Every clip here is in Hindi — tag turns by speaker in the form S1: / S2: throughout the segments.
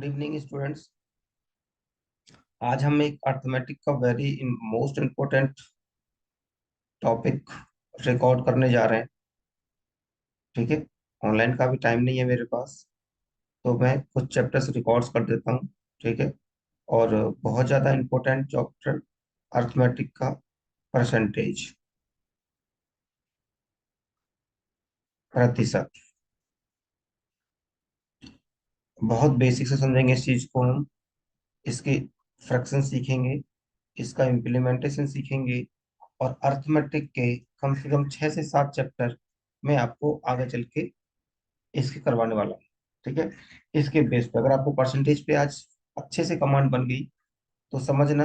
S1: Good evening students. आज हम एक अर्थमेटिक का very most important topic record करने जा रहे हैं। ठीक है। ऑनलाइन का भी टाइम नहीं है मेरे पास, तो मैं कुछ चैप्टर्स रिकॉर्ड्स कर देता हूँ। ठीक है। और बहुत ज़्यादा इम्पोर्टेंट चैप्टर अर्थमेटिक का परसेंटेज, प्रतिशत। बहुत बेसिक से समझेंगे इस चीज़ को हम। इसके फ्रैक्शन सीखेंगे, इसका इम्प्लीमेंटेशन सीखेंगे, और अर्थमेटिक के कम से कम 6 से 7 चैप्टर मैं आपको आगे चल के इसके करवाने वाला हूँ। ठीक है। इसके बेस पे अगर आपको परसेंटेज पे आज अच्छे से कमांड बन गई तो समझना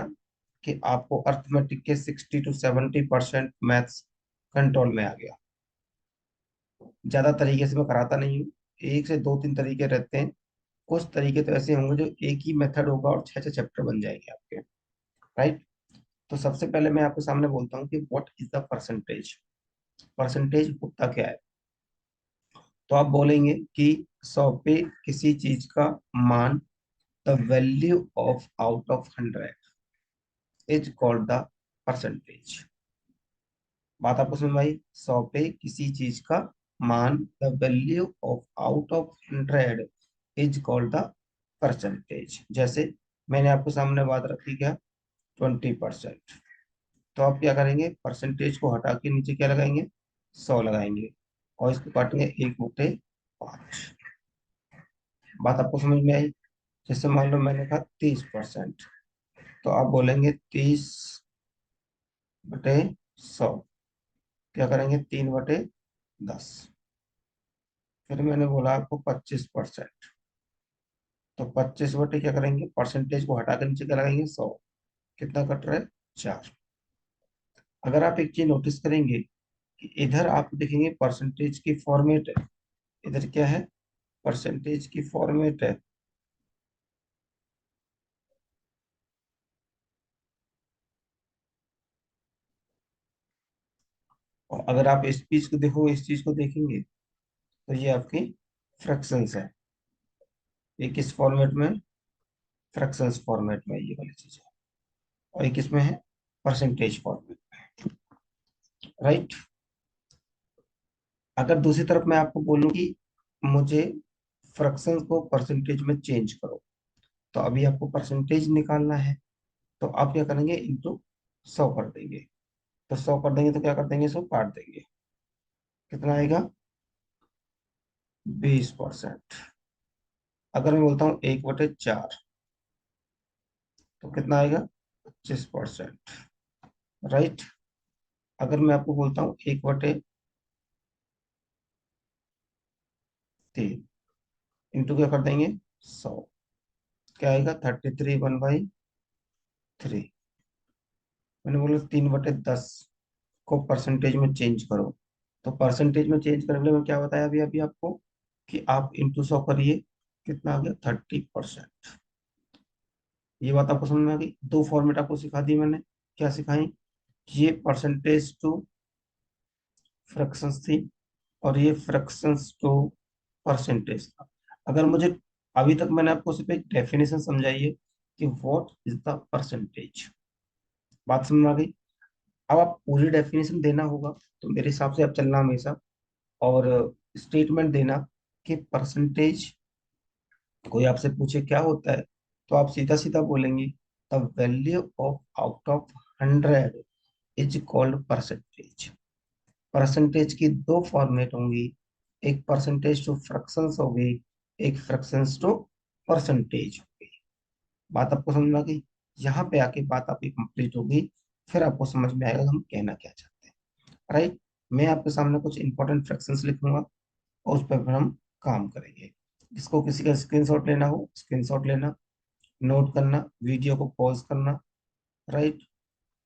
S1: कि आपको अर्थमेटिक के 60 to 70% मैथ्स कंट्रोल में आ गया। ज्यादा तरीके से मैं कराता नहीं हूँ, एक से दो तीन तरीके रहते हैं। कुछ तरीके तो ऐसे होंगे जो एक ही मेथड होगा और 6 6 चैप्टर बन जाएंगे आपके। राइट। तो सबसे पहले मैं आपके सामने बोलता हूँ कि what is the percentage. Percentage होता क्या है? तो आप बोलेंगे कि 100 पे किसी चीज का मान, the value of out of 100 is called the percentage. बात आपको समझ में आई? 100 पे किसी चीज का मान, the value of out of 100 is called the percentage. जैसे मैंने आपको सामने बात रखी क्या, 20%। तो आप क्या करेंगे, परसेंटेज को हटा के नीचे क्या लगाएंगे, 100 लगाएंगे, और इसको काटेंगे 1/5। बात आपको समझ में आई? जैसे मान लो मैंने कहा 30%, तो आप बोलेंगे 30/100। क्या करेंगे, 3/10। फिर मैंने बोला आपको 25%, तो 25 क्या करेंगे, परसेंटेज को हटा कर नीचे क्या लगाएंगे, 100। कितना कट रहा है, 4। अगर आप एक चीज नोटिस करेंगे कि इधर आप देखेंगे परसेंटेज की फॉर्मेट है, इधर क्या है, परसेंटेज की फॉर्मेट है। और अगर आप इस चीज को देखो, इस चीज को देखेंगे, तो ये आपकी फ्रैक्शंस है। ये किस फॉर्मेट में, फ्रैक्शंस फॉर्मेट में ये वाली चीज है। और ये किस में है, परसेंटेज फॉर्मेट में। राइट। अगर दूसरी तरफ मैं आपको बोलूं कि मुझे फ्रैक्शंस को परसेंटेज में चेंज करो, तो अभी आपको परसेंटेज निकालना है, तो आप क्या करेंगे, इंटू 100 कर देंगे। तो 100 कर देंगे तो क्या कर देंगे, 100 काट देंगे। कितना आएगा, 20%। अगर मैं बोलता हूँ 1/4, तो कितना आएगा, 25%। राइट। अगर मैं आपको बोलता हूँ 1/3, इंटू क्या कर देंगे, 100, क्या आएगा, 33 1/3। मैंने बोला 3/10 को परसेंटेज में चेंज करो। तो परसेंटेज में चेंज करने के लिए मैं क्या बताया अभी अभी आपको, कि आप इंटू 100 करिए, कितना आ गया, 30%। ये बात आपको समझ में आ गई? दो फॉर्मेट आपको सिखा दी मैंने। क्या सिखाई, ये परसेंटेज टू फ्रैक्शंस थी, और ये फ्रैक्शंस टू परसेंटेज था। अगर मुझे, अभी तक मैंने आपको सिर्फ एक डेफिनेशन समझाई है कि व्हाट इज द परसेंटेज। बात समझ में आ गई? अब आप पूरी डेफिनेशन देना होगा, तो मेरे हिसाब से आप चलना हमेशा, और स्टेटमेंट देना कि परसेंटेज, कोई आपसे पूछे क्या होता है, तो आप सीधा सीधा बोलेंगे, the value of out of 100 is called percentage. Percentage की दो फॉर्मेट होंगी, एक परसेंटेज टू फ्रैक्शंस होगी, एक फ्रैक्शंस टू परसेंटेज होगी। बात आपको समझ में आ गई? यहाँ पे आके बात आपकी कंप्लीट होगी, फिर आपको समझ में आएगा हम कहना क्या चाहते हैं। राइट। मैं आपके सामने कुछ इंपॉर्टेंट फ्रैक्शंस लिखूंगा, और उस पर फिर हम काम करेंगे। जिसको किसी का स्क्रीनशॉट लेना हो, स्क्रीनशॉट लेना, नोट करना, वीडियो को पॉज करना। राइट।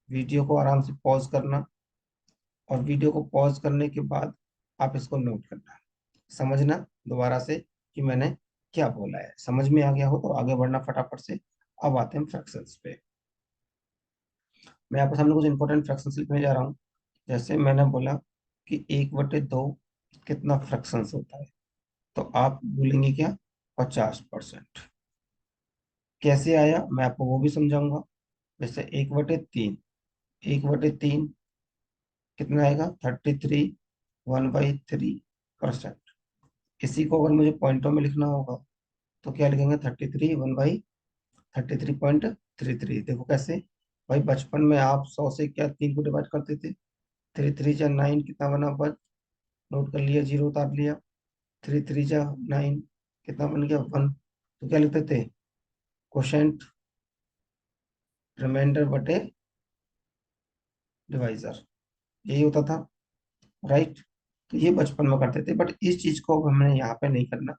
S1: वीडियो को आराम से पॉज करना, और वीडियो को पॉज करने के बाद आप इसको नोट करना, समझना दोबारा से कि मैंने क्या बोला है। समझ में आ गया हो तो आगे बढ़ना फटाफट से। अब आते हैं फ्रैक्शंस पे। मैं आपके सामने कुछ इंपॉर्टेंट फ्रैक्शंस लिखने जा रहा हूँ। जैसे मैंने बोला कि 1/2 कितना फ्रैक्शंस होता है, तो आप बोलेंगे क्या, 50%। कैसे आया मैं आपको वो भी समझाऊंगा। जैसे 1/3, 1/3 कितना आएगा, 33 1/3%। इसी को अगर मुझे पॉइंटों में लिखना होगा तो क्या लिखेंगे, 33 1/33.33। देखो कैसे, भाई बचपन में आप 100 से क्या 3 को डिवाइड करते थे, 3 3 जा 9, कितना बना, बच, नोट कर लिया, जीरो उतार लिया, 3 3 जा 9, कितना बन गया, 1। तो क्या लिखते थे, क्वोशेंट रिमाइंडर बटे डिवाइजर, यही होता था, राइट। तो ये बचपन में करते थे, बट इस चीज को अब हमें यहाँ पे नहीं करना,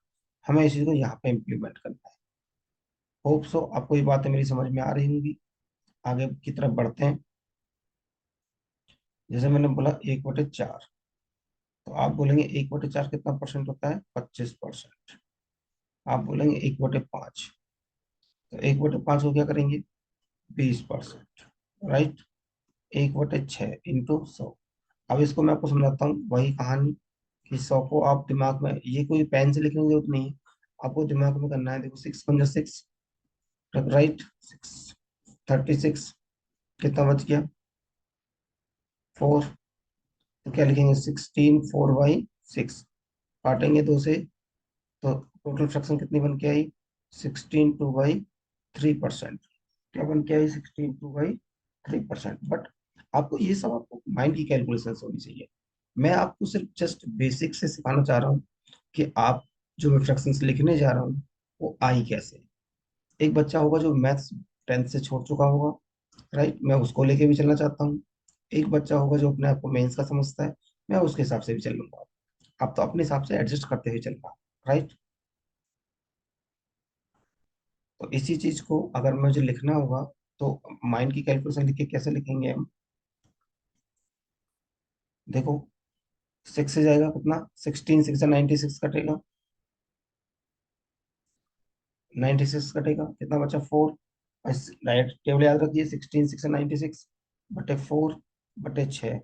S1: हमें इस चीज को यहाँ पे इम्प्लीमेंट करना है। होप सो आपको ये बातें मेरी समझ में आ रही होंगी। आगे की तरफ बढ़ते हैं। जैसे मैंने बोला 1/4, तो आप बोलेंगे 1/4 कितना परसेंट होता है, 25%। आप बोलेंगे 1/5, तो 1/5 को क्या करेंगे, 20%, राइट। 1/6 इंटू 100। अब इसको मैं आपको समझाता हूँ वही कहानी, कि 100 को आप दिमाग में, ये कोई पेन से लिखने की जरूरत नहीं है, आपको दिमाग में करना है। देखो 6 × 6, राइट, 36, कितना बच गया, 4। तो क्या लिखेंगे, 16 4/6, काटेंगे 2 से, तो टोटल फ्रैक्शन कितनी बन के आई, 16 2/3%। क्या बन के आई, 16 2/3%। बट आपको ये सब, आपको माइंड की कैलकुलेशन होनी चाहिए। मैं आपको सिर्फ जस्ट बेसिक से सिखाना चाह रहा हूँ कि आप जो मैं फ्रैक्शंस लिखने जा रहा हूँ वो आई कैसे। एक बच्चा होगा जो मैथ्स 10th से छोड़ चुका होगा, राइट, मैं उसको लेके भी चलना चाहता हूँ। एक बच्चा होगा जो अपने आप को मेंस का समझता है, मैं उसके हिसाब से भी चल लूंगा। आप तो अपने हिसाब से एडजस्ट करते हुए चलना, राइट। तो इसी चीज को अगर मुझे लिखना होगा तो माइंड की कैलकुलेशन लिख के कैसे लिखेंगे हम, देखो 6 से जाएगा कितना, 16 6 से 96 कटेगा, 96 कटेगा, कितना बचा, 4। डायरेक्ट टेबल याद रखिए, 16 6 96/4/6,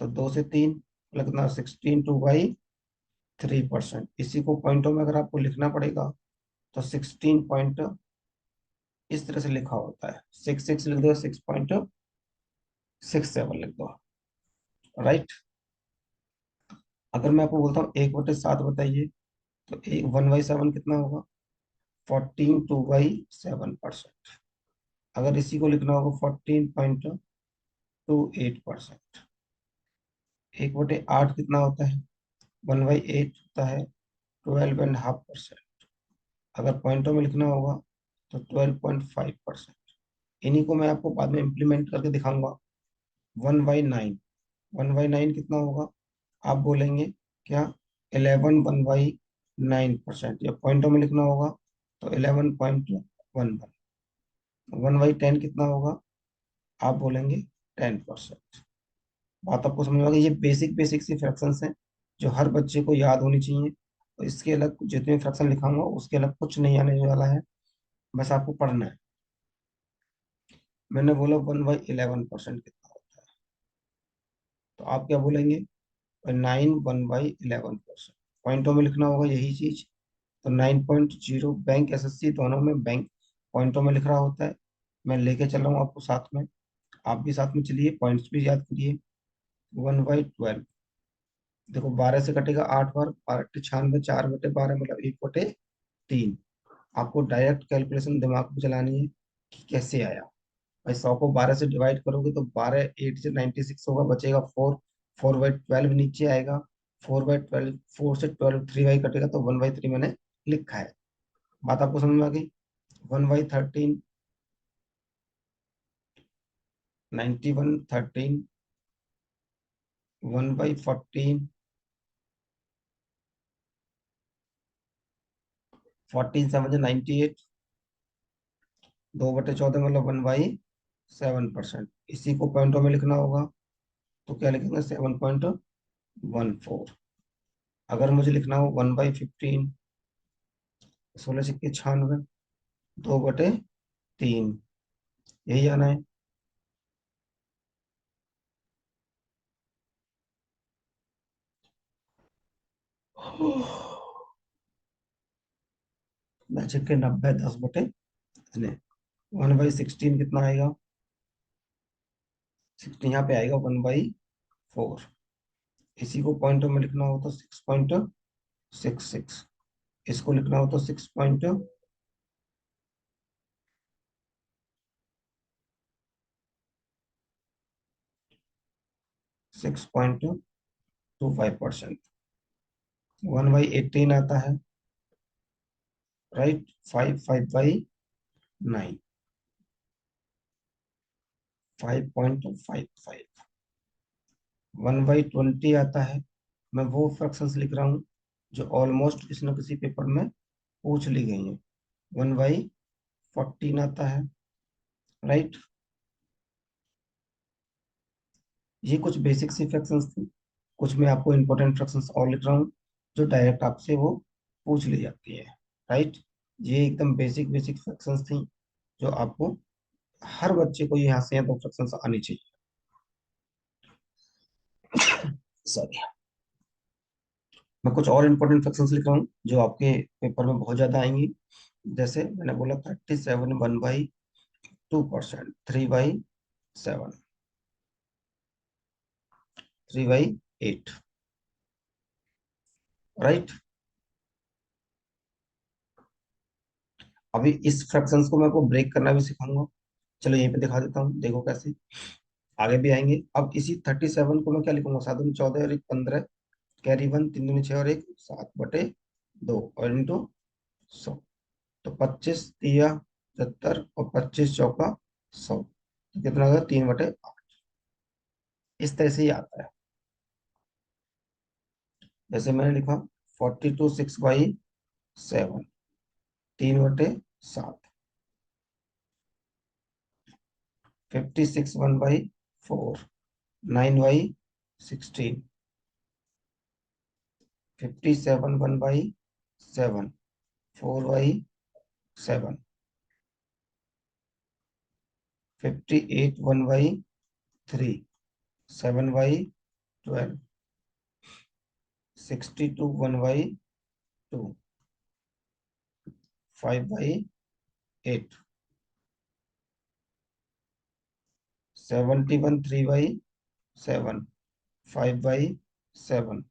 S1: तो 2 से 3, मतलब कितना, 16 2/3%। इसी को पॉइंटों में अगर आपको लिखना पड़ेगा तो 16 पॉइंट इस तरह से लिखा होता है, 6 6 लिख दो, 6.67 लिख दो, राइट। अगर मैं आपको बोलता हूँ 1/7 बताइए, तो 1/7 कितना होगा, 14 2/7%। अगर इसी को लिखना होगा, 14.28%। 1/8 कितना होता है, 1/8 होता है, 12.5%। अगर पॉइंटों में लिखना होगा तो 12.5%। इन्हीं को मैं आपको बाद में इम्प्लीमेंट करके दिखाऊंगा। 1/9, 1/9 कितना होगा, आप बोलेंगे क्या, 11 1/9%। या पॉइंटों में लिखना होगा तो 11.11। 1/10 कितना होगा, आप बोलेंगे 10%। बात आपको समझ में आ गई। ये बेसिक बेसिक सी फ्रैक्शंस हैं जो हर बच्चे को याद होनी चाहिए। और इसके अलग जितने फ्रैक्शन लिखाऊंगा उसके अलग कुछ नहीं आने वाला है, बस आपको पढ़ना है। मैंने बोला 1/11% कितना होता है, तो आप क्या बोलेंगे, 9 1/11%। पॉइंटों में लिखना होगा यही चीज, तो 9.0। बैंक एसएससी दोनों में बैंक पॉइंटों में लिख रहा होता है। मैं लेके चल रहा हूँ आपको साथ में, आप भी साथ में चलिए, पॉइंट्स भी याद करिए। 1/12, देखो 12 से कटेगा 8 बार, 12 × 96, 4/12 मतलब 1/3। आपको डायरेक्ट कैलकुलेशन दिमाग में चलानी है कि कैसे आया। भाई 100 को 12 से डिवाइड करोगे तो 12 8 से 96 होगा, बचेगा 4। 4/12 नीचे आएगा, 4/12, 4 से 12 3 कटेगा, तो 1/3 मैंने लिखा है। बात आपको समझ में आ गई। 1/13, 91 13, 1/14, 14 7 98, 2/14 मतलब 1/7%। इसी को पॉइंटों में लिखना होगा तो क्या लिखेंगे, 7.14। अगर मुझे लिखना हो 1/15, 16 6 96, 2/3, यही आना है। मैजिक के 90 10/3। इसलिए 1/16 कितना आएगा? 16 यहाँ पे आएगा 1/4। इसी को पॉइंटों में लिखना हो तो 6.66, इसको लिखना हो तो 6.25%। 1/18 आता है, राइट। 5/9, 5.55। 1/20 आता है। मैं वो फ्रैक्शंस लिख रहा हूँ जो ऑलमोस्ट किसी न किसी पेपर में पूछ ली गई हैं। 1/14 आता है, राइट। ये कुछ बेसिक सी फ्रैक्शंस थी। कुछ मैं आपको इंपॉर्टेंट फ्रैक्शंस और लिख रहा हूँ जो डायरेक्ट आपसे वो पूछ ली जाती है, राइट। ये एकदम बेसिक बेसिक फ्रैक्शंस थी जो आपको, हर बच्चे को यहाँ से या तो फ्रैक्शंस आनी चाहिए। सॉरी। मैं कुछ और इंपॉर्टेंट फ्रैक्शंस लिख रहा हूँ जो आपके पेपर में बहुत ज्यादा आएंगी। जैसे मैंने बोला 37 1/2%, 3/7, 3/8, राइट। अभी इस फ्रैक्शंस को मैं आपको ब्रेक करना भी सिखाऊंगा। चलो यहीं पे दिखा देता हूँ, देखो कैसे। आगे भी आएंगे। अब इसी 37 को मैं क्या लिखूंगा? 7 दूनी 14 और एक 15, कैरी 1, 3 दूनी 6 और एक 7/2 और इंटू 100। तो 25 तिया 75 और 25 चौका 100, तो कितना होगा? 3/8। इस तरह से ही आता है। जैसे मैंने लिखा 42 6/7, 3/7। 56 1/4, 9/16। 57 1/7, 4/7। 58 1/3, 7/12। 62 1/2, 5/8। 71 3/7, 5/7।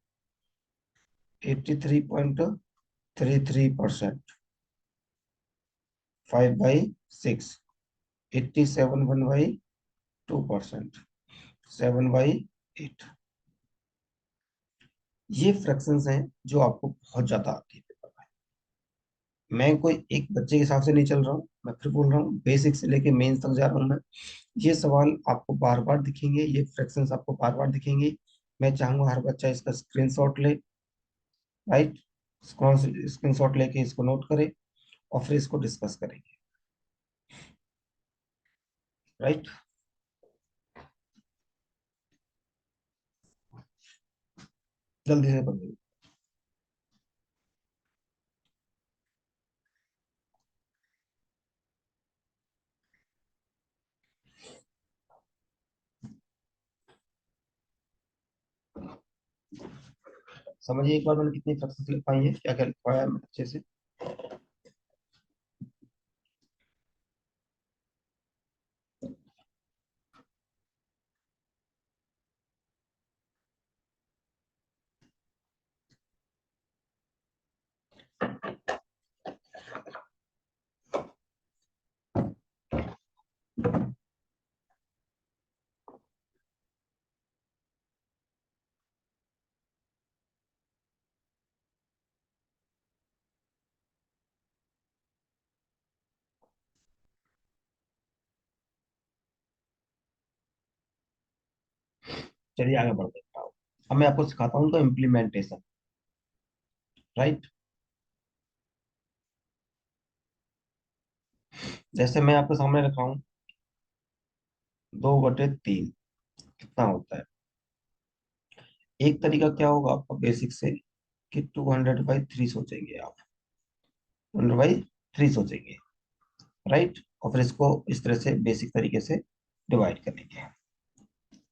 S1: 83.33%, 5/6। 87 1/2%, 7/8। ये फ्रैक्शंस हैं जो आपको बहुत ज्यादा आती है पेपर में। मैं कोई एक बच्चे के हिसाब से नहीं चल रहा हूँ, मैं फिर बोल रहा हूँ बेसिक से लेके मेंस तक जा रहा हूँ मैं। ये सवाल आपको बार बार दिखेंगे, ये फ्रैक्शंस आपको बार बार दिखेंगे। मैं चाहूंगा हर बच्चा इसका स्क्रीनशॉट ले, राइट। स्क्रीनशॉट लेके इसको नोट करे और फिर इसको डिस्कस करेंगे, राइट। जल्दी से करिए। समझिए एक बार मैंने कितनी फ्रैक्शंस लिख पाई है, क्या क्या लिख पाया है मैं अच्छे से। चलिए आगे बढ़ देखता हूँ। अब मैं आपको सिखाता हूँ तो इम्प्लीमेंटेशन, राइट। जैसे मैं आपके सामने रखा हूँ 2/3 कितना होता है। एक तरीका क्या होगा आपका बेसिक से, कि 200/3 सोचेंगे आप, 200/3 सोचेंगे, राइट। और फिर इसको इस तरह से बेसिक तरीके से डिवाइड करेंगे,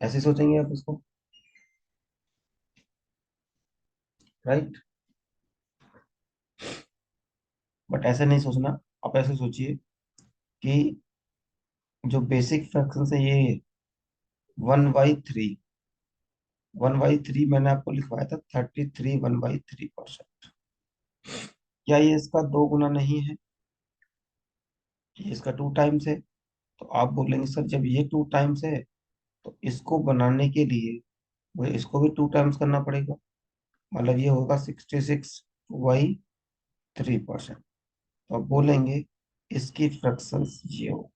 S1: ऐसे सोचेंगे आप इसको, राइट। बट ऐसे नहीं सोचना, आप ऐसे सोचिए कि जो बेसिक फ्रैक्शन है ये 1/3, 1/3 मैंने आपको लिखवाया था 33 1/3%। क्या ये इसका दो गुना नहीं है? ये इसका टू टाइम्स है। तो आप बोलेंगे सर जब ये टू टाइम्स है तो इसको बनाने के लिए मुझे इसको भी टू टाइम्स करना पड़ेगा। मतलब ये होगा 66/3%। तो आप बोलेंगे इसकी फ्रैक्शंस ये हो।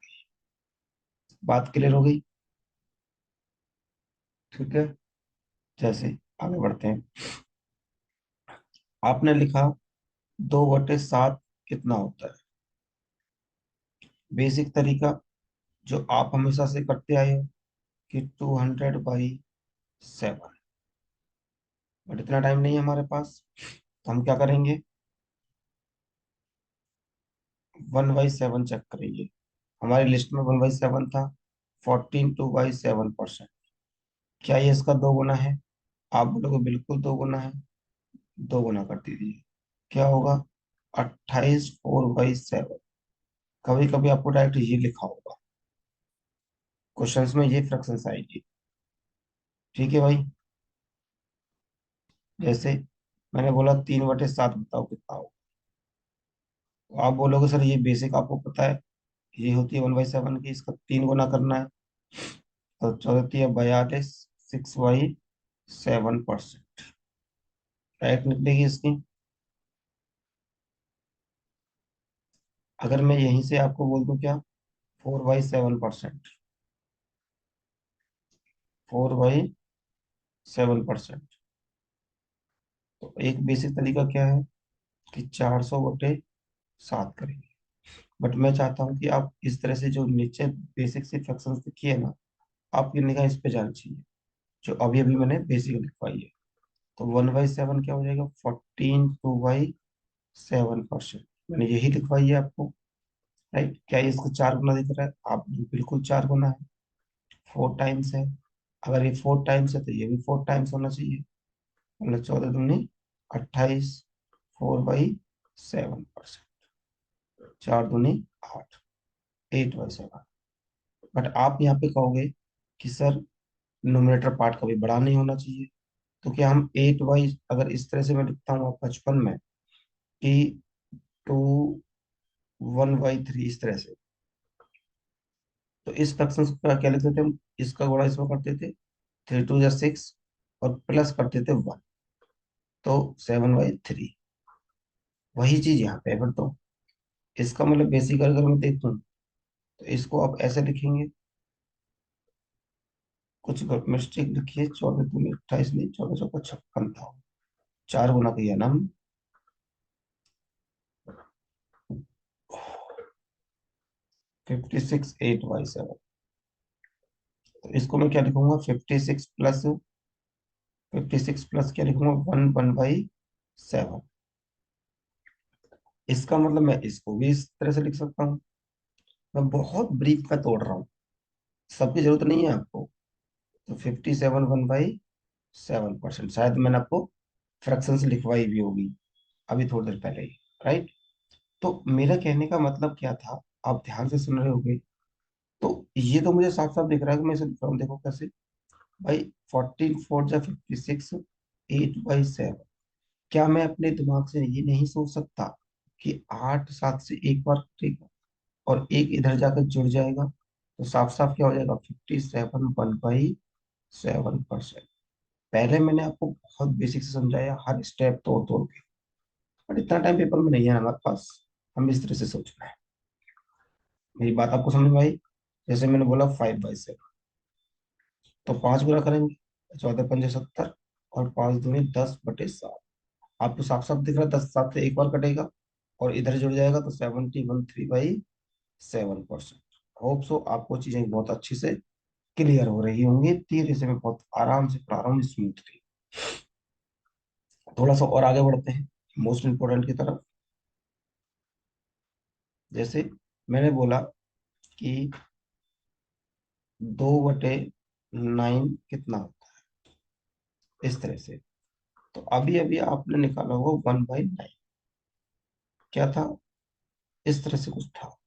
S1: बात क्लियर हो गई? ठीक है। जैसे आगे बढ़ते हैं। आपने लिखा 2/7 कितना होता है? बेसिक तरीका जो आप हमेशा से करते आए हो कि 200/7। बट इतना टाइम नहीं है हमारे पास, तो हम क्या करेंगे? 1/7 चेक करेंगे। हमारी लिस्ट में 1/7 था। 14 2/7%। क्या ये इसका दो गुना है? आप बोलोगे बिल्कुल दो गुना है। दो गुना कर दीजिए। क्या होगा? 28 4/7। कभी कभी आपको डायरेक्ट ये लिखा होगा, क्वेश्चंस में ये फ्रैक्शंस आएगी। ठीक है भाई। जैसे मैंने बोला 3/7 बताओ कितना हो। तो आप बोलोगे सर ये बेसिक आपको पता है, ये होती है 1/7 की, इसका तीन गुना करना है। तो 42 6/7%। राइट निकलेगी इसकी। अगर मैं यहीं से आपको बोल दूं क्या? 4/7%। 4/7%। तो एक बेसिक तरीका क्या है कि 400/7 करेंगे। बट मैं चाहता हूँ कि आप इस तरह से जो नीचे बेसिक से फ्रैक्शंस लिखी है ना, आपकी निगाह इस पे जानी चाहिए, जो अभी अभी मैंने बेसिक लिखवाई है। तो 1/7 क्या हो जाएगा? 14 2/7%। मैंने यही लिखवाई है आपको। राइट? क्या ये इसको चार गुना दिख रहा है? आप बिल्कुल चार गुना है। 4 टाइम्स है। अगर ये 4 टाइम्स है तो ये भी 4 टाइम्स होना चाहिए। मतलब 14 दूनी 28। 4/7%। 4 दूनी 8। 8/7। बट आप यहाँ पे कहोगे कि सर नोमिनेटर पार्ट कभी बड़ा नहीं होना चाहिए। तो क्या हम 8 अगर इस तरह से मैं लिखता हूँ बचपन में कि 2 1/3 इस तरह से, तो इस फ्रैक्शन का क्या लिखते थे हम? इसका गुणा इसमें करते थे, 3 2 6, और प्लस करते थे 1। तो 7/3। वही चीज यहाँ पे है फिर तो। इसका मतलब बेसिक अगर मैं देखूं तो इसको आप ऐसे लिखेंगे। कुछ मिस्टेक लिखिए। 14 दूनी 28 नहीं, 14 चौका 56 था। चार गुना किया ना हमने। 56 8/7। तो इसको मैं क्या लिखूंगा? 56 प्लस क्या लिखूंगा? 1/7। इसका मतलब मैं इसको भी इस तरह से लिख सकता हूँ। मैं बहुत ब्रीफ में तोड़ रहा हूँ, सबकी जरूरत नहीं है आपको। तो 57 1/7%। शायद मैंने आपको फ्रैक्शंस लिखवाई भी होगी अभी थोड़ी देर पहले ही। राइट? तो मेरा कहने का मतलब क्या था, आप ध्यान से सुन रहे होगे। तो ये तो मुझे साफ साफ दिख रहा है कि मैं इसे लिख रहा हूँ। देखो कैसे भाई। 14 4 जा 56। 8/7। क्या मैं अपने दिमाग से ये नहीं सोच सकता कि 8 7 से एक बार कटेगा और एक इधर जाकर जुड़ जाएगा? तो साफ साफ क्या हो जाएगा? 57 1/7%। पहले मैंने आपको बहुत बेसिक से समझाया, हर स्टेप तोड़ तोड़ के। बट इतना टाइम पेपर में नहीं है हमारे पास, हम इस तरह से सोचना है। मेरी बात आपको समझ में आई? जैसे मैंने बोला 5/7, तो पांच गुना करेंगे। 14 5 70, और 5 दूनी 10/7। आपको साफ साफ दिख रहा है 10 7 से एक बार कटेगा और इधर जुड़ जाएगा, तो 71 3/7%। होप सो आपको चीजें बहुत अच्छी से क्लियर हो रही होंगी। धीरे से मैं बहुत आराम से पढ़ा रहा हूँ, स्मूथली। थोड़ा सा और आगे बढ़ते हैं मोस्ट इम्पोर्टेंट की तरफ। जैसे मैंने बोला कि 2/9 कितना होता है, इस तरह से। तो अभी अभी आपने निकाला होगा 1/9। क्या था? इस तरह से कुछ था।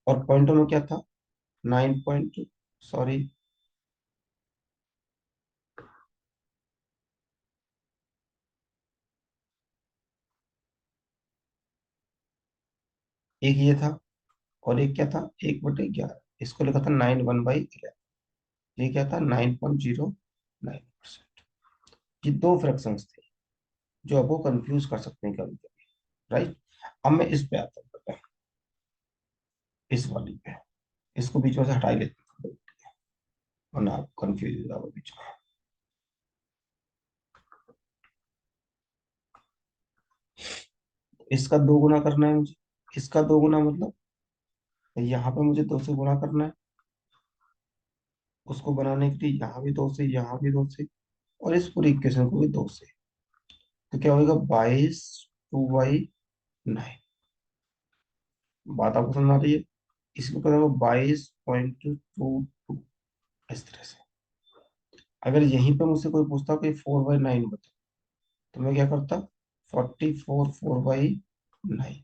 S1: और पॉइंटों में क्या था? 9 पॉइंट, सॉरी, एक ये था, और एक क्या था, 1/11, इसको लिखा था 9 1/11। ये क्या था? 9.09%। ये दो फ्रैक्शंस थे जो आपको कंफ्यूज कर सकते हैं कभी कभी, राइट? अब मैं इस पे आता हूँ, पता है, इस वाली पे, इसको बीच में से हटा ही लेते हैं, वरना आप कंफ्यूज हो जाओगे बीच में। इसका दो गुना करना है मुझे, इसका दो गुना मतलब यहाँ पे मुझे दो से गुना करना है, उसको बनाने के लिए यहाँ भी दो से, यहाँ भी दो से, और इस पूरी इक्वेशन को भी दो से। तो क्या होगा? 22/9। बात आपको समझ आ रही है? इसको क्या होगा? 22.22, इस तरह से। अगर यहीं पे मुझसे कोई पूछता कि 4/9 बता, तो मैं क्या करता? 44 4/9,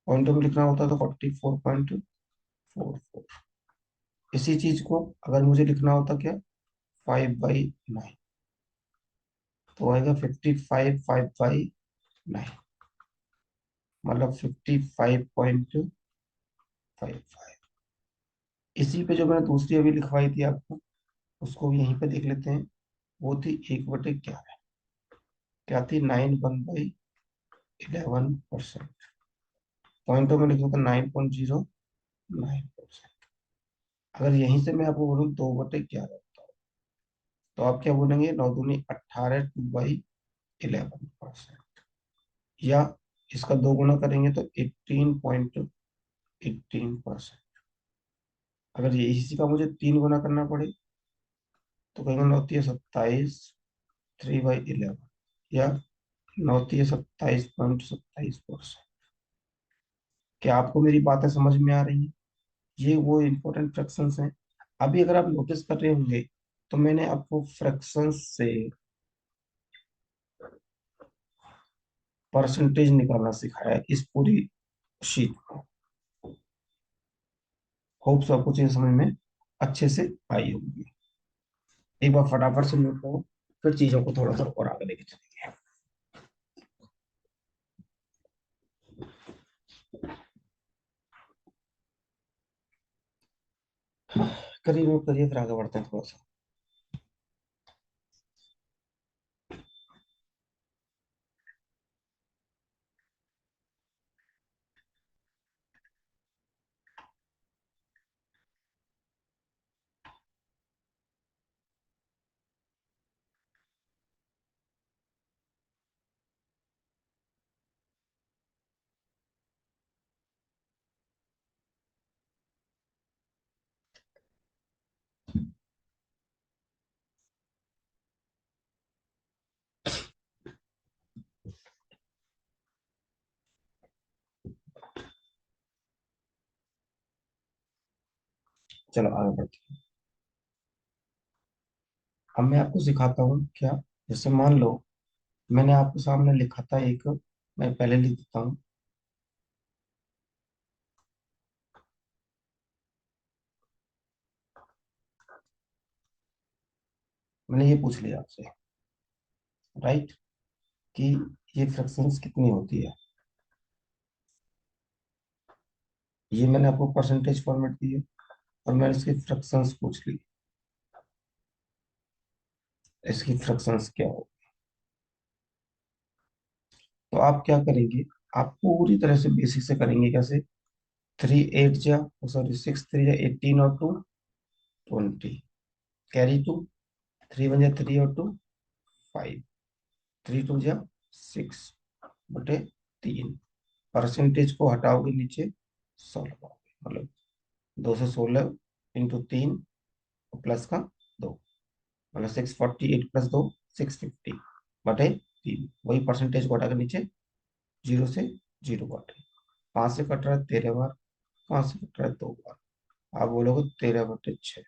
S1: पॉइंटों में लिखना होता तो 44.44। इसी चीज को अगर मुझे लिखना होता क्या, 5/9, तो आएगा 55 5/9, मतलब 55.55। इसी पे जो मैंने दूसरी अभी लिखवाई थी आपको, उसको भी यहीं पे देख लेते हैं। वो थी 1/11, क्या थी? 9 1/11%। पॉइंटों में लिखा था 9.09%। अगर यहीं से मैं आपको बोलूँ 2/11, तो आप क्या बोलेंगे? 9 दूनी 18, 2/11%। या इसका दो गुना करेंगे तो 18.18%। अगर ये इसी का मुझे तीन गुना करना पड़े, तो कहेंगे 9 × 27, 3/11, या 9 × 27.27%। क्या आपको मेरी बातें समझ में आ रही हैं? ये वो इंपॉर्टेंट फ्रैक्शंस हैं। अभी अगर आप नोटिस कर रहे होंगे, तो मैंने आपको फ्रैक्शंस से परसेंटेज निकालना सिखाया है इस पूरी शीट को। होप सो आपको चीजें समझ में अच्छे से आई होगी। एक बार फटाफट से नोट करो, फिर चीजों को थोड़ा सा और आगे लेके चलेंगे। करिए नोट करिए, फिर आगे बढ़ते हैं थोड़ा सा। चलो आगे बढ़ते हैं। अब मैं आपको सिखाता हूँ क्या। जैसे मान लो मैंने आपके सामने लिखा था एक, मैं पहले लिख देता हूँ। मैंने ये पूछ लिया आपसे, राइट, कि ये फ्रैक्शंस कितनी होती है। ये मैंने आपको परसेंटेज फॉर्मेट दी है, और मैंने इसकी फ्रैक्शंस पूछ ली। इसकी फ्रैक्शंस क्या हो? तो आप क्या करेंगे? आप पूरी तरह से बेसिक से करेंगे। कैसे? 3 8 जा, सॉरी 6 3 जा 18, और 2 20, कैरी 2, 3 1 जा 3, और 2 5, 3 2 जा 6/3। परसेंटेज को हटाओगे नीचे, 100 लगाओगे, मतलब 216 × 3, प्लस का 2, मतलब 648 + 2, 650/3। वही परसेंटेज को हटा के नीचे जीरो से जीरो काटे। 5 से कट रहा है 13 बार, 5 से कट रहा है 2 बार, आप बोलोगे 13/6।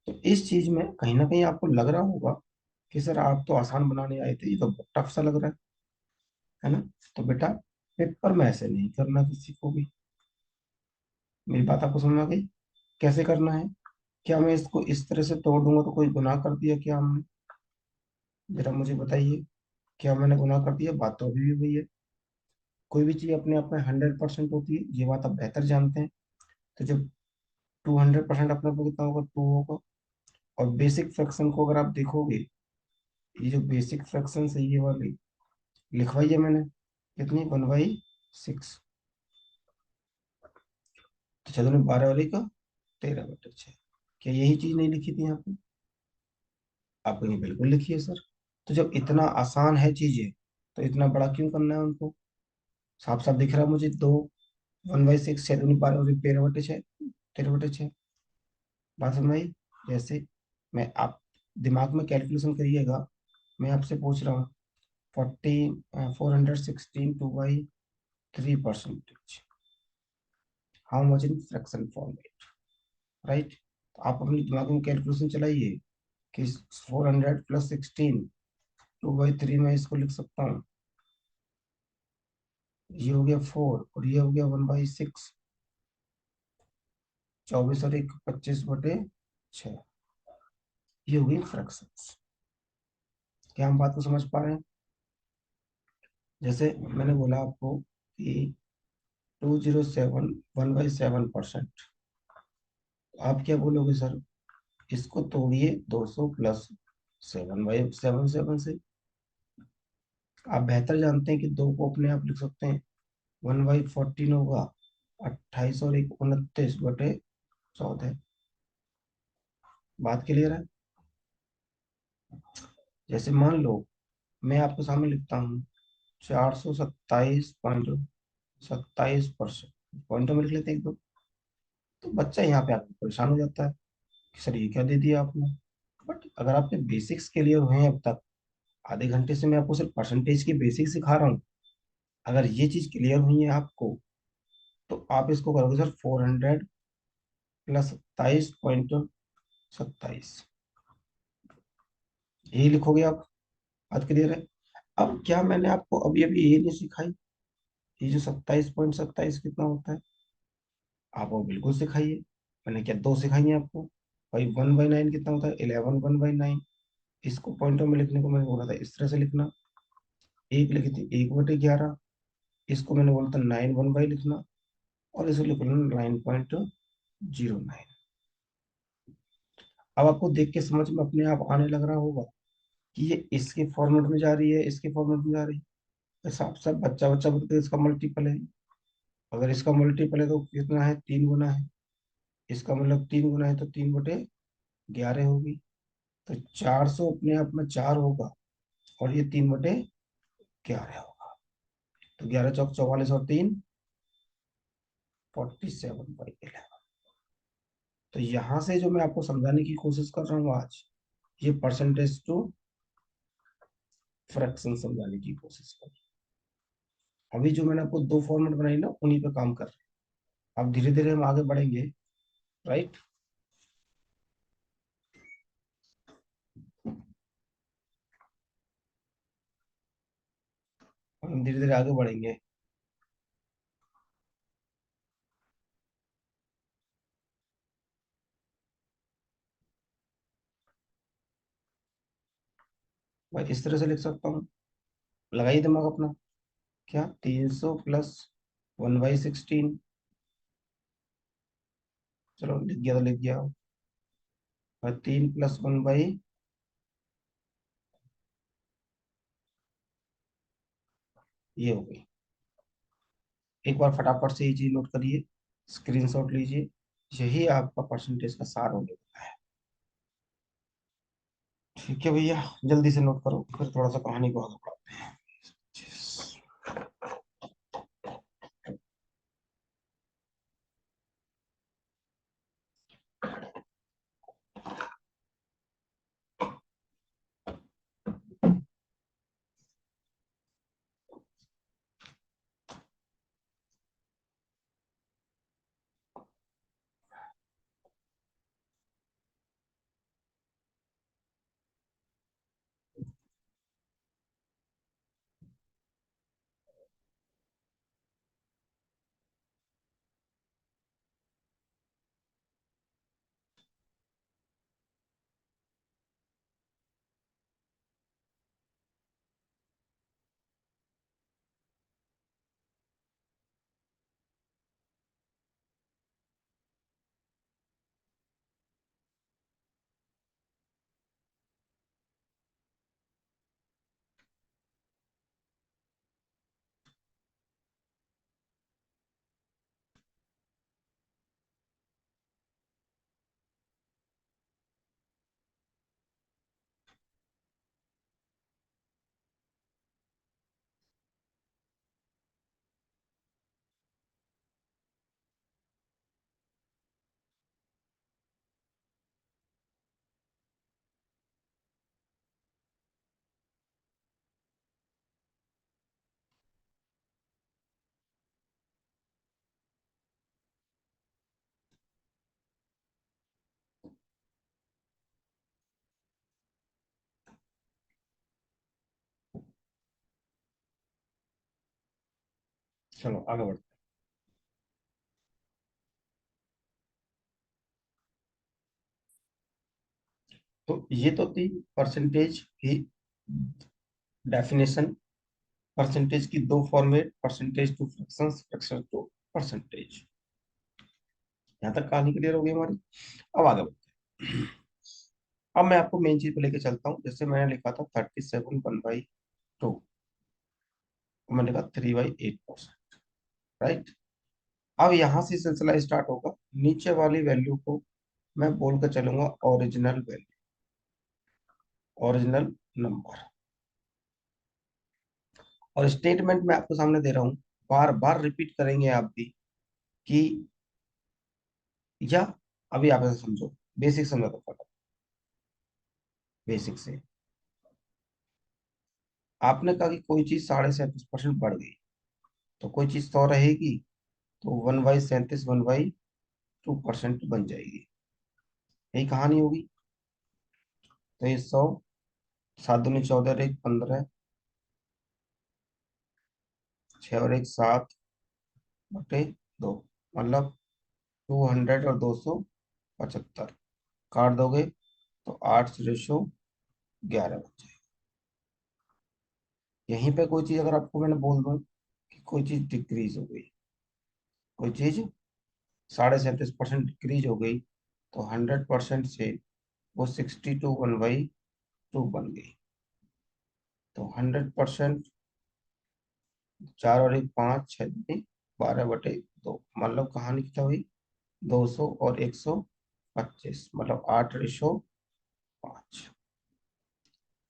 S1: तो इस चीज में कहीं ना कहीं आपको लग रहा होगा कि सर आप तो आसान बनाने आए थे, ये तो बहुत टफ सा लग रहा है। है ना? तो बेटा, पेपर में ऐसे नहीं करना किसी को भी। मेरी बात आपको समझ में आ गई? कैसे करना है? क्या मैं इसको इस तरह से तोड़ दूंगा तो कोई गुनाह कर दिया क्या हमने? जरा मुझे बताइए, क्या मैंने गुनाह कर दिया? बात तो अभी भी वही है। कोई भी चीज अपने आप में 100% होती है, ये बात आप बेहतर जानते हैं। तो जब 200% अपने आप में कितना होगा? टू होगा। और बेसिक फ्रैक्शन को अगर आप देखोगे, ये जो बेसिक फ्रैक्शन है ये वाली लिखवाई है मैंने, कितनी? 1/6। तो चलो ने 12 वाली का 13/6। क्या यही चीज नहीं लिखी थी यहाँ पे? आपको ये बिल्कुल लिखी है सर। तो जब इतना आसान है चीजें, तो इतना बड़ा क्यों करना है उनको? साफ साफ दिख रहा है मुझे। दो 1/6, 6 दूनी 12 और 13/6, 13/6। बात समझ आई? जैसे मैं आप दिमाग में कैलकुलेशन करिएगा, मैं आपसे पूछ रहा हूँ 416 2/3%, how much in fraction format, right? तो आप अपने दिमाग में कैलकुलेशन चलाइए कि 400 + 16, 2/3 में इसको लिख सकता हूँ। ये हो गया 4 और ये हो गया 1/6। 24 और 1 25/6। ये हो गई फ्रैक्शन। क्या हम बात को समझ पा रहे हैं? जैसे मैंने बोला आपको कि 207 1/7%। आप क्या बोलोगे सर? इसको तोड़िए 200 प्लस 7/7 से। आप बेहतर जानते हैं कि दो को अपने आप लिख सकते हैं। 1/14 होगा 28 और 1 29/14। बात क्लियर है? जैसे मान लो मैं आपके सामने लिखता हूँ 427.27%। पॉइंटों में लिख लेते हैं एक दो। तो बच्चा यहाँ पे आकर परेशान हो जाता है कि सर ये क्या दे दिया आपने। बट अगर आपके बेसिक्स क्लियर हुए हैं अब तक, आधे घंटे से मैं आपको सिर्फ परसेंटेज की बेसिक सिखा रहा हूँ, अगर ये चीज क्लियर हुई है आपको, तो आप इसको करोगे सर 400 + 27.27, यही लिखोगे आप। बात क्लियर है? अब क्या मैंने आपको अभी अभी ये नहीं सिखाई, ये जो 27.27 कितना होता है, आप वो बिल्कुल सिखाइए। मैंने क्या दो सिखाई है आपको? भाई 1/9 कितना होता है? 11 1/9। इसको पॉइंटों में लिखने को मैंने बोला था इस तरह से लिखना। एक लिखी थी 1/11। इसको मैंने बोला था 9 1 लिखना। और इसको लिख लेना 9.09। अब आपको देख के समझ में अपने आप आने लग रहा होगा कि ये इसके फॉर्मेट में जा रही है, इसके फॉर्मेट में जा रही है। तो साफ साफ बच्चा बच्चा बोलते हैं इसका मल्टीपल है। अगर इसका मल्टीपल है तो कितना है? 3 गुना है। इसका मतलब 3 गुना है तो 3/11 होगी। तो 400 अपने आप में 4 होगा, और ये 3/11 होगा। तो 11 × 4 = 44 और 3 47/11। तो यहाँ से जो मैं आपको समझाने की कोशिश कर रहा हूँ आज, ये परसेंटेज टू फ्रैक्शन समझाने की कोशिश कर। अभी जो मैंने आपको दो फॉर्मेट बनाई ना, उन्हीं पे काम कर रहे हैं। अब धीरे धीरे हम आगे बढ़ेंगे, राइट? हम धीरे धीरे आगे बढ़ेंगे। मैं इस तरह से लिख सकता हूँ, लगाइए दिमाग अपना। क्या? 300 + 1/16। चलो लिख गया तो लिख गया। और 3 + 1/, ये हो गई। एक बार फटाफट से ये चीज नोट करिए, स्क्रीनशॉट लीजिए। यही आपका परसेंटेज का सार होने वाला है। ठीक है भैया, जल्दी से नोट करो, फिर थोड़ा सा कहानी को आगे बढ़ाते हैं। चलो आगे बढ़ते हैं। तो ये तो थी परसेंटेज की डेफिनेशन। परसेंटेज की दो format, percentage to fraction, fraction to percentage. यहाँ तक कहानी क्लियर हो गई हमारी। अब आगे बढ़ते हैं। अब मैं आपको मेन चीज पे लेके चलता हूँ। जैसे मैंने लिखा था 37 1/2, मैंने लिखा 3/8%। राइट। अब यहाँ से सिलसिला स्टार्ट होगा। नीचे वाली वैल्यू को मैं बोल कर चलूंगा ओरिजिनल वैल्यू, ओरिजिनल नंबर। और स्टेटमेंट मैं आपको सामने दे रहा हूँ, बार बार रिपीट करेंगे आप भी कि, या अभी आप ऐसे समझो, बेसिक समझो तो पता, बेसिक से आपने कहा कि कोई चीज 37.5% बढ़ गई, तो कोई चीज 100 रहेगी, तो 1/37 1/2% बन जाएगी। यही कहानी होगी। तो ये 100, 7 दूनी 14 और 1 15, 6 और 1 7 बटे 2, मतलब 200 और 275 काट दोगे तो 8:11 बन जाएगा। यहीं पे कोई चीज अगर आपको मैंने बोल दूं कि कोई चीज डिक्रीज हो गई, कोई चीज 37.5% डिक्रीज हो गई, तो 100% से वो 62 1/2 बन गई। तो 100%, 4 और 1 5, 6 दूनी 12 बटे 2, मतलब कहानी कितना हुई, 200 और 125, मतलब 8:5।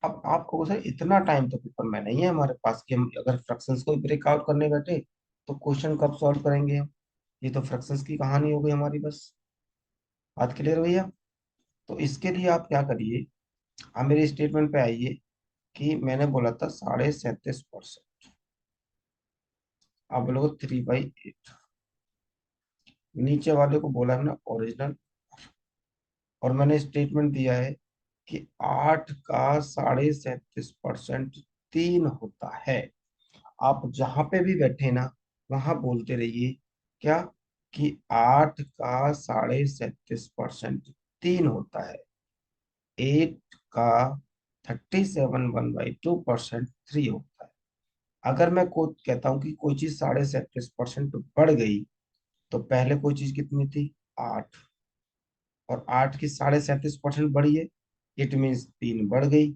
S1: अब आपको सर इतना टाइम तो पेपर में नहीं है हमारे पास कि हम अगर फ्रैक्शंस को ब्रेकआउट करने बैठे तो क्वेश्चन कब सॉल्व करेंगे हम। ये तो फ्रैक्शंस की कहानी हो गई हमारी बस। बात क्लियर भैया। तो इसके लिए आप क्या करिए, आप मेरे स्टेटमेंट पे आइए कि मैंने बोला था 37.5%, आप बोलोगे 3/8। नीचे वाले को बोला हमने ओरिजिनल, और मैंने स्टेटमेंट दिया है कि 8 का 37.5% 3 होता है। आप जहां पे भी बैठे ना, वहां बोलते रहिए क्या, कि 8 का 37.5% 3 होता है। 8 का 37 1/2% 3 होता है। अगर मैं को कहता हूं कि कोई चीज 37.5% बढ़ गई, तो पहले कोई चीज कितनी थी, 8, और 8 की 37.5% बढ़ी है, इट मीन्स 3 बढ़ गई।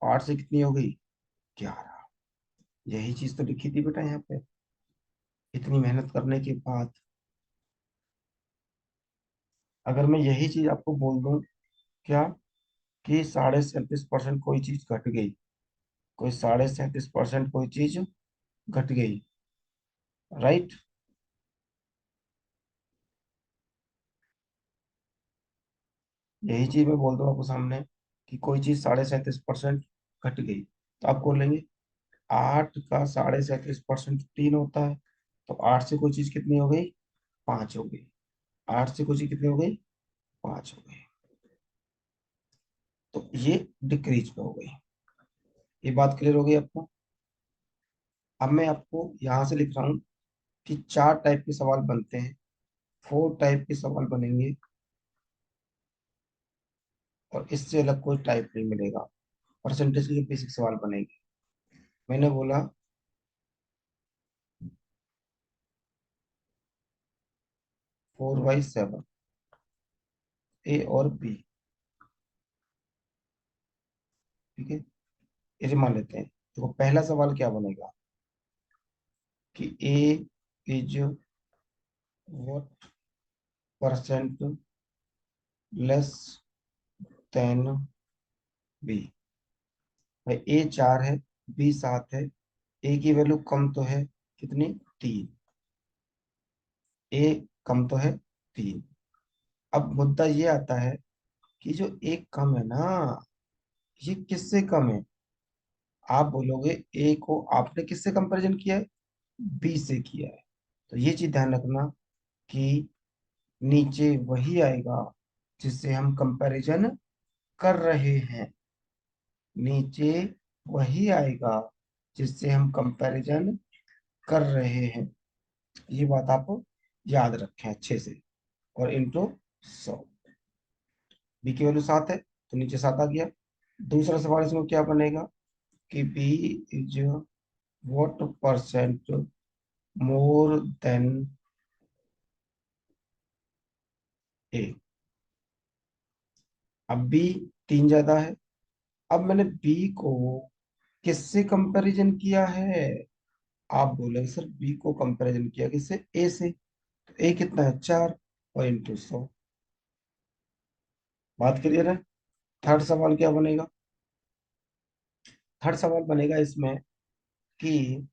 S1: 8 से कितनी हो गई, 11। यही चीज तो लिखी थी बेटा यहाँ पे, इतनी मेहनत करने के बाद। अगर मैं यही चीज आपको बोल दूं क्या, कि 37.5% कोई चीज घट गई, कोई 37.5% कोई चीज घट गई, राइट। यही चीज मैं बोल दूं आपको सामने कि कोई चीज 37.5% घट गई, तो आप बोलेंगे 8 का 37.5% 3 होता है। तो 8 से कोई चीज कितनी हो गई, 5 हो गई। 8 से कोई चीज कितनी हो गई, 5 हो गई। तो ये डिक्रीज पे हो गई। ये बात क्लियर हो गई आपको। अब मैं आपको यहाँ से लिख रहा हूँ कि 4 टाइप के सवाल बनते हैं, 4 टाइप के सवाल बनेंगे, और इससे अलग कोई टाइप नहीं मिलेगा। परसेंटेज के बेसिक सवाल बनेंगे। मैंने बोला 4/7, ए और बी। ठीक है, ये मान लेते हैं। तो पहला सवाल क्या बनेगा कि A is what percent less than B. भाई ए 4 है, बी 7 है, ए की वैल्यू कम तो है, कितनी, 3। ए कम तो है, 3। अब मुद्दा ये आता है कि जो एक कम है ना, ये किससे कम है। आप बोलोगे ए को आपने किससे कंपैरिजन किया है, बी से किया है। तो ये चीज ध्यान रखना कि नीचे वही आएगा जिससे हम कंपैरिजन कर रहे हैं। नीचे वही आएगा जिससे हम कंपैरिजन कर रहे हैं। ये बात आप याद रखें अच्छे से। और इंटू 100। बी की वैल्यू 7 है तो नीचे 7 आ गया। दूसरा सवाल इसमें क्या बनेगा कि B is what percent more than A. अब बी 3 ज्यादा है। अब मैंने बी को किससे कंपैरिजन किया है? आप बोले सर बी को कंपैरिजन किया किससे? ए से। तो ए कितना है? 4 और इंटू 100। बात क्लियर है? थर्ड सवाल क्या बनेगा? थर्ड सवाल बनेगा इसमें कि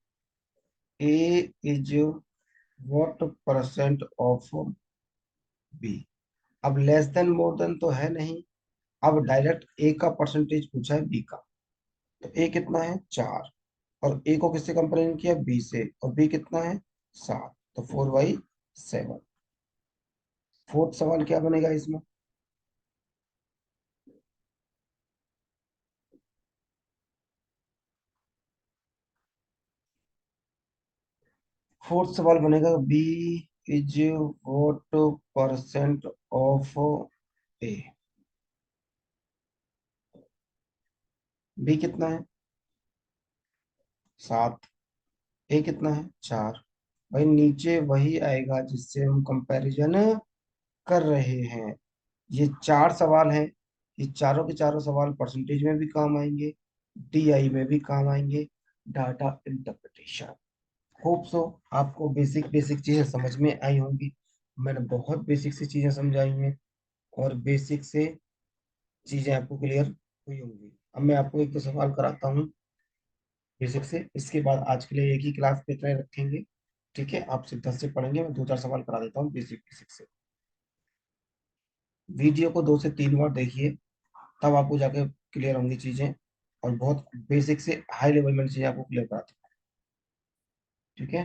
S1: A is what percent of B. अब लेस देन मोर देन तो है नहीं। अब डायरेक्ट ए का परसेंटेज पूछा है बी का। तो ए कितना है? 4। और ए को किससे कंपेरिजन किया? बी से। और बी कितना है? 7। तो 4/7। फोर्थ सवाल क्या बनेगा इसमें? फोर्थ सवाल बनेगा B is what percent of A. B कितना है? 7। ए कितना है? 4। भाई नीचे वही आएगा जिससे हम कंपैरिजन कर रहे हैं। ये 4 सवाल हैं। ये चारों के चारों सवाल परसेंटेज में भी काम आएंगे, डीआई में भी काम आएंगे, डाटा इंटरप्रिटेशन। होप सो आपको बेसिक बेसिक चीजें समझ में आई होंगी। मैंने बहुत बेसिक सी चीजें समझाई हैं और बेसिक से चीजें आपको क्लियर हुई होंगी। अब मैं आपको एक दो सवाल कराता हूँ बेसिक से। इसके बाद आज के लिए एक ही क्लास पे इतना ही रखेंगे। ठीक है, आप सिर्फ 10 से पढ़ेंगे, मैं 2 4 सवाल करा देता हूँ बेसिक बेसिक से। वीडियो को 2 से 3 बार देखिए, तब आपको जाके क्लियर होंगी चीजें। और बहुत बेसिक से हाई लेवल में चीजें आपको क्लियर कराती हूँ। ठीक है।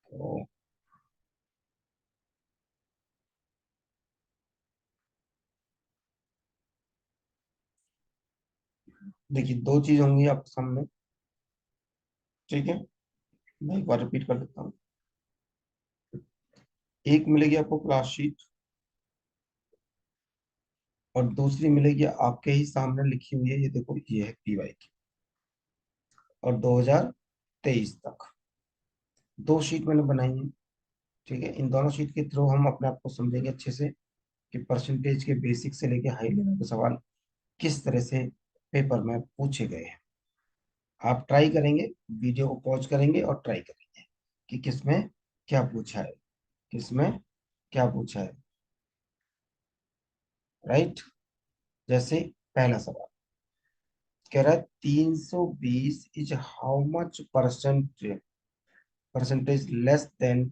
S1: तो देखिए, 2 चीज होंगी आपके सामने। ठीक है, मैं एक बार रिपीट कर देता हूँ। एक मिलेगी आपको क्लास शीट, और दूसरी मिलेगी आपके ही सामने लिखी हुई है। ये देखो, ये है पीवाई की, और 2023 तक 2 शीट मैंने बनाई है। ठीक है, इन दोनों शीट के थ्रू हम अपने आप को समझेंगे अच्छे से कि परसेंटेज के बेसिक से लेके हाई लेवल के सवाल किस तरह से पेपर में पूछे गए हैं। आप ट्राई करेंगे, वीडियो को पॉज करेंगे और ट्राई करेंगे कि किसमें क्या पूछा है, किसमें क्या पूछा है। राइट। जैसे पहला सवाल कह रहा है 320 is how much percentage less than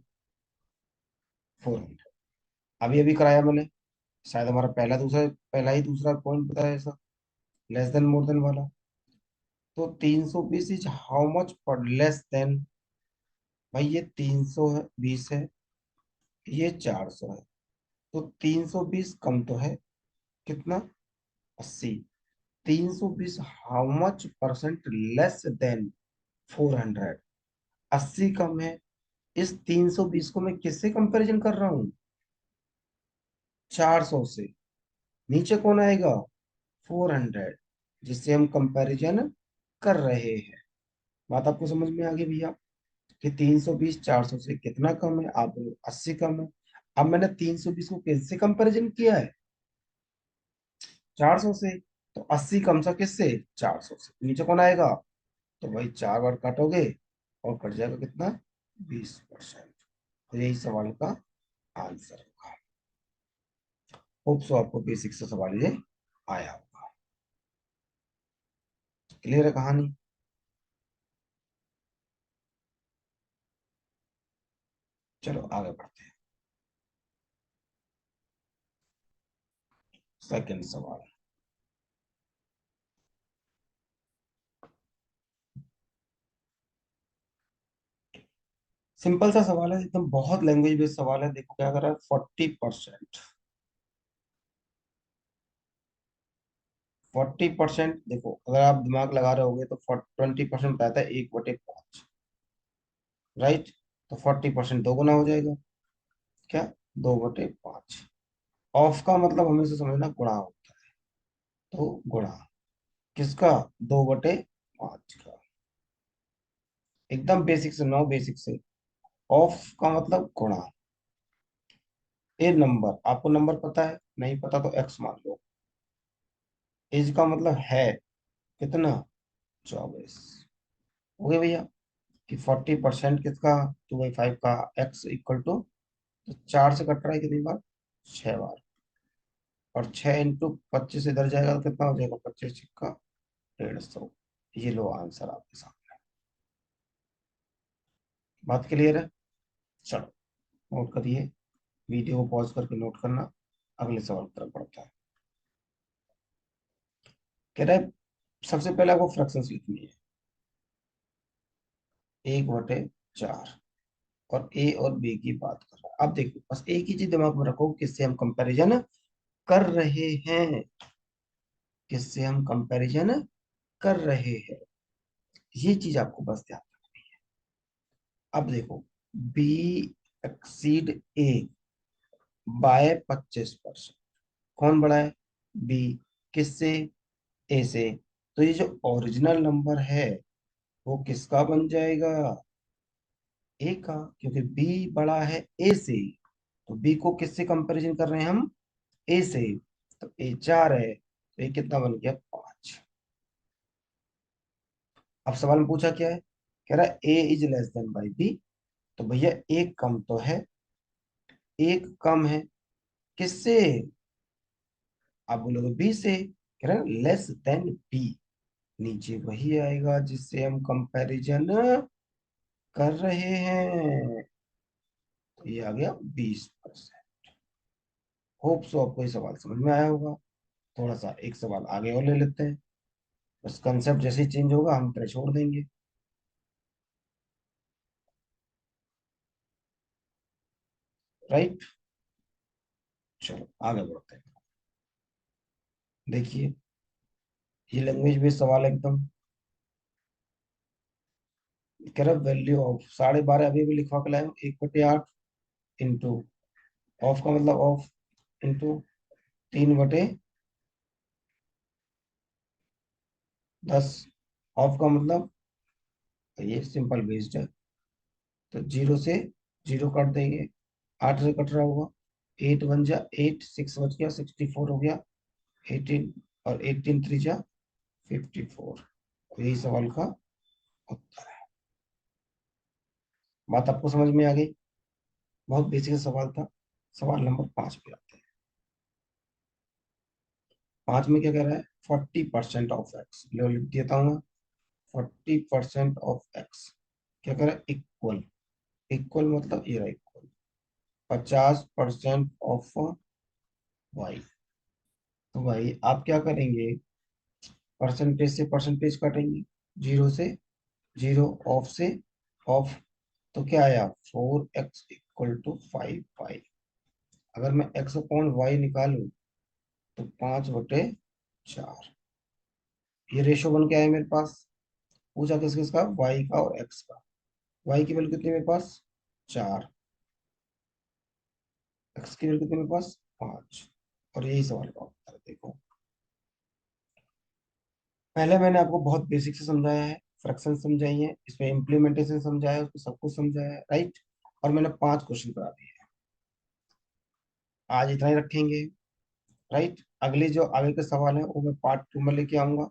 S1: 400। अभी अभी कराया मैंने, शायद हमारा पहला ही दूसरा पॉइंट बताया ऐसा, लेस देन मोर देन वाला। तो 320 इज हाउ मच पर लेस देन। भाई ये 320 है, ये 400 है। तो 320 कम तो है कितना? 80। 320 how much percent less then 400। 80 कम है। इस 320 को मैं किससे कंपैरिजन कर रहा हूँ? 400 से। नीचे कौन आएगा? 400, जिससे हम कंपैरिजन कर रहे हैं। बात आपको समझ में आ गई भैया कि 320 400 से कितना कम है? आप 80 कम है। अब मैंने 320 को किससे कंपैरिजन किया है? 400 से। तो 80 कम सा किससे? 400 से। नीचे कौन आएगा? तो भाई 4 बार काटोगे और कट जाएगा कितना? 20%। तो यही सवाल का आंसर होगा। होप सो आपको बेसिक से सवाल ये आया होगा। क्लियर है कहानी? चलो आगे बढ़ते हैं। सेकंड सवाल। सिंपल सा सवाल है एकदम, बहुत लैंग्वेज बेस्ड सवाल है। देखो क्या कर रहा है, 40%। 40%, देखो अगर आप दिमाग लगा रहे होगे तो 20% बताता है 1/5, राइट। तो 40% दो गुना हो जाएगा, क्या, 2/5। ऑफ का मतलब हमेशा समझना गुणा होता है, तो गुणा किसका, 2/5 का। एकदम बेसिक से, नौ बेसिक से। ऑफ का मतलब गुणा। ए नंबर, आपको नंबर पता है, नहीं पता तो एक्स मान लो। एज का मतलब है कितना, 24। हो गया भैया, कि 40% किसका, 2/5 का, एक्स इक्वल टू, तो 4 से कट रहा है कितनी बार, 6 बार। और 6 × 25 इधर जाएगा तो कितना हो जाएगा, 25 × 150। ये लो आंसर आपके सामने। बात क्लियर है। चलो नोट करिए, वीडियो को पॉज करके नोट करना। अगले सवाल की तरफ बढ़ता है। कह रहा है सबसे पहले आपको फ्रैक्शंस लिखनी है, 1/4। और ए और बी की बात कर रहा है। अब देखो बस एक ही चीज दिमाग में रखो, किससे हम कंपैरिजन कर रहे हैं, किससे हम कंपैरिजन कर रहे हैं, ये चीज आपको बस ध्यान रखनी है। अब देखो, बी एक्सीड ए बाय 25%, कौन बड़ा है, बी। किससे, ए से। तो ये जो ओरिजिनल नंबर है वो किसका बन जाएगा, ए का, क्योंकि बी बड़ा है ए से। तो बी को किससे कंपैरिजन कर रहे हैं हम, ए से। तो ए 4 है, तो ये कितना बन गया, 5। अब सवाल में पूछा क्या है, कह रहा है A is less than by B. तो भैया एक कम तो है, एक कम है किससे, आप बोलोगे बी से, कह रहा है लेस देन बी। नीचे वही आएगा जिससे हम कंपैरिजन कर रहे हैं। तो ये आ गया 20%। होप सो आपको ये सवाल समझ में आया होगा। थोड़ा सा एक सवाल आगे और ले लेते हैं, बस कंसेप्ट जैसे ही चेंज होगा हम तरह छोड़ देंगे, राइट। चलो आगे बढ़ते हैं। देखिए ये लैंग्वेज बेस्ड सवाल है एकदम। कह रहा वैल्यू ऑफ 12.5 अभी भी लिखवा के लाए 1/8 इंटू, ऑफ का मतलब ऑफ, इंटू 3/10। ऑफ का मतलब, तो ये सिंपल बेस्ड है, तो 0 से 0 काट देंगे, 8 से कट रहा होगा, 8 × 1 = 8, 6 बच गया, 64 हो गया, 18, और 18×3 = 54। यही सवाल का उत्तर है। बात आपको समझ में आ गई, बहुत बेसिक सवाल था। सवाल नंबर 5 पे आते हैं। 5 में क्या कह रहा है, 40% ऑफ एक्स, लो लिख देता हूँ मैं। 40% ऑफ एक्स क्या कह रहा है, इक्वल, इक्वल मतलब ये रहा इक्वल, 50% ऑफ वाई। तो भाई आप क्या करेंगे, परसेंटेज से परसेंटेज काटेंगे, 0 से 0, ऑफ से ऑफ। तो क्या आया, 4x = 5y। अगर मैं x अपॉन वाई निकालूं तो 5/4। ये रेशो बन के आया मेरे पास। पूछा किस किसका, y का और x का। y की वैल्यू कितनी मेरे पास, 4। x की वैल्यू कितनी मेरे पास, 5। और यही सवाल का उत्तर है। देखो पहले मैंने आपको बहुत बेसिक से समझाया है, फ्रैक्शन समझाई है, इसमें इम्प्लीमेंटेशन समझाया है, उसको सब कुछ समझाया है, राइट। और मैंने 5 क्वेश्चन करा दिए हैं। आज इतना ही रखेंगे, राइट। अगले जो आगे के सवाल है वो मैं पार्ट 2 में लेके आऊंगा।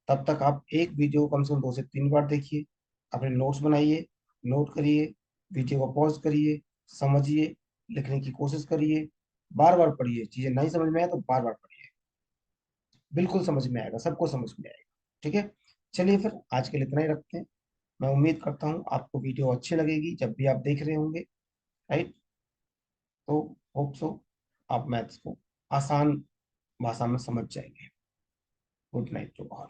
S1: तब तक आप एक वीडियो को कम से कम 2 से 3 बार देखिए, अपने नोट्स बनाइए, नोट करिए, वीडियो को पॉज करिए, समझिए, लिखने की कोशिश करिए, बार बार पढ़िए। चीजें नहीं समझ में आए तो बार बार पढ़िए, बिल्कुल समझ में आएगा, सबको समझ में आएगा। ठीक है, चलिए फिर आज के लिए इतना ही रखते हैं। मैं उम्मीद करता हूँ आपको वीडियो अच्छी लगेगी जब भी आप देख रहे होंगे, राइट। तो होप सो आप मैथ्स को आसान भाषा में समझ जाएंगे। Good night to all.